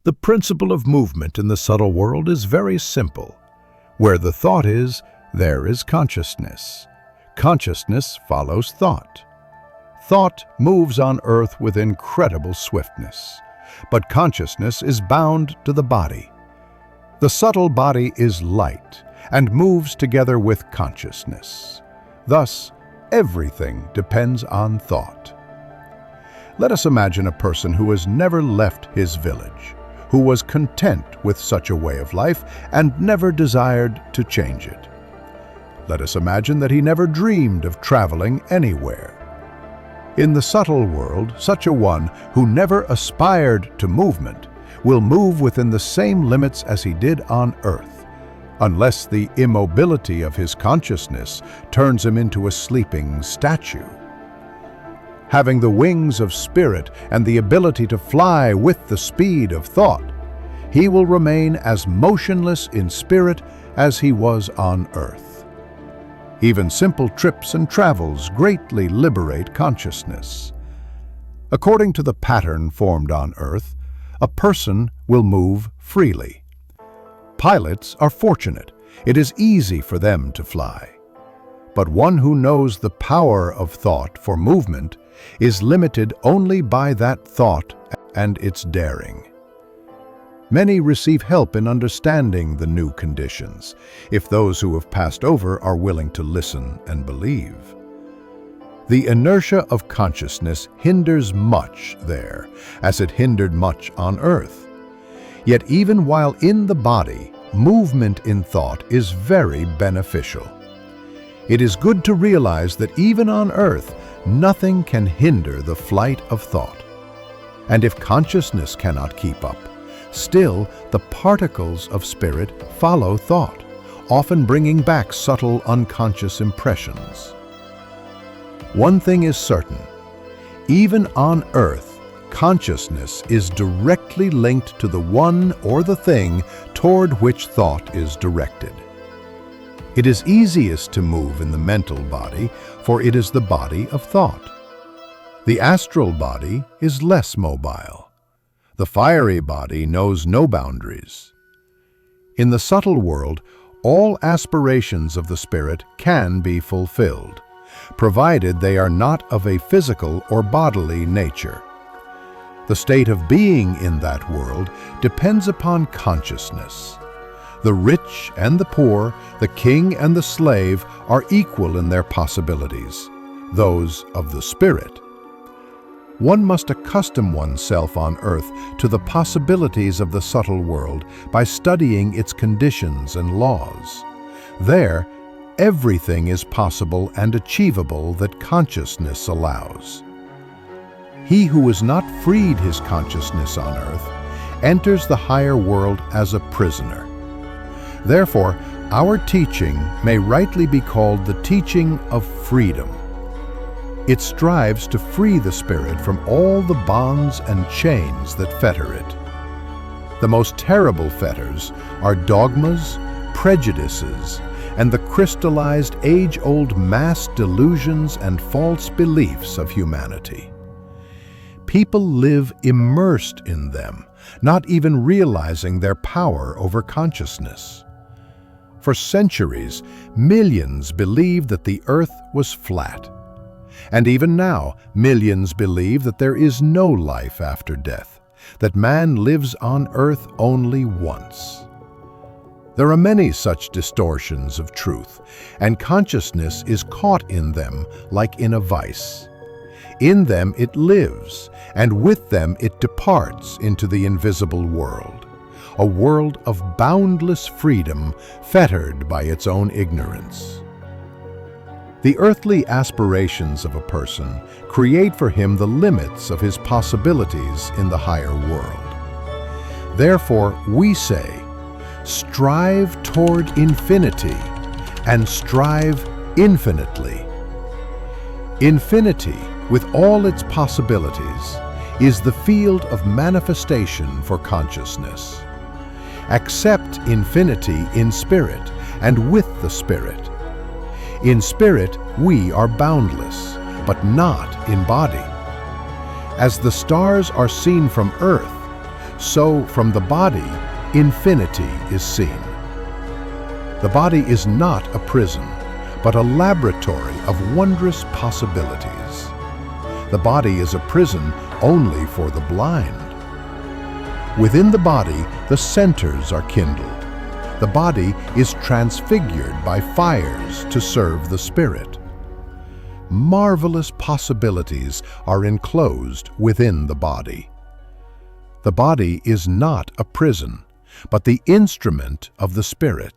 The principle of movement in the subtle world is very simple. Where the thought is, there is consciousness. Consciousness follows thought. Thought moves on earth with incredible swiftness, but consciousness is bound to the body. The subtle body is light and moves together with consciousness. Thus, everything depends on thought. Let us imagine a person who has never left his village, who was content with such a way of life and never desired to change it. Let us imagine that he never dreamed of traveling anywhere. In the subtle world, such a one who never aspired to movement will move within the same limits as he did on earth, unless the immobility of his consciousness turns him into a sleeping statue. Having the wings of spirit and the ability to fly with the speed of thought, he will remain as motionless in spirit as he was on earth. Even simple trips and travels greatly liberate consciousness. According to the pattern formed on earth, a person will move freely. Pilots are fortunate. It is easy for them to fly. But one who knows the power of thought for movement is limited only by that thought and its daring. Many receive help in understanding the new conditions, if those who have passed over are willing to listen and believe. The inertia of consciousness hinders much there, as it hindered much on earth. Yet even while in the body, movement in thought is very beneficial. It is good to realize that even on earth, nothing can hinder the flight of thought. And if consciousness cannot keep up, still the particles of spirit follow thought, often bringing back subtle unconscious impressions. One thing is certain, even on earth, consciousness is directly linked to the one or the thing toward which thought is directed. It is easiest to move in the mental body, for it is the body of thought. The astral body is less mobile. The fiery body knows no boundaries. In the subtle world, all aspirations of the spirit can be fulfilled, provided they are not of a physical or bodily nature. The state of being in that world depends upon consciousness. The rich and the poor, the king and the slave are equal in their possibilities, those of the spirit. One must accustom oneself on earth to the possibilities of the subtle world by studying its conditions and laws. There, everything is possible and achievable that consciousness allows. He who has not freed his consciousness on earth enters the higher world as a prisoner. Therefore, our teaching may rightly be called the teaching of freedom. It strives to free the spirit from all the bonds and chains that fetter it. The most terrible fetters are dogmas, prejudices, and the crystallized age-old mass delusions and false beliefs of humanity. People live immersed in them, not even realizing their power over consciousness. For centuries, millions believed that the earth was flat. And even now, millions believe that there is no life after death, that man lives on earth only once. There are many such distortions of truth, and consciousness is caught in them like in a vice. In them it lives, and with them it departs into the invisible world, a world of boundless freedom fettered by its own ignorance. The earthly aspirations of a person create for him the limits of his possibilities in the higher world. Therefore, we say, strive toward infinity and strive infinitely. Infinity, with all its possibilities, is the field of manifestation for consciousness. Accept infinity in spirit and with the spirit. In spirit, we are boundless, but not in body. As the stars are seen from earth, So from the body, infinity is seen. The body is not a prison, but a laboratory of wondrous possibilities. The body is a prison only for the blind. Within the body, the centers are kindled. The body is transfigured by fires to serve the spirit. Marvelous possibilities are enclosed within the body. The body is not a prison, but the instrument of the spirit.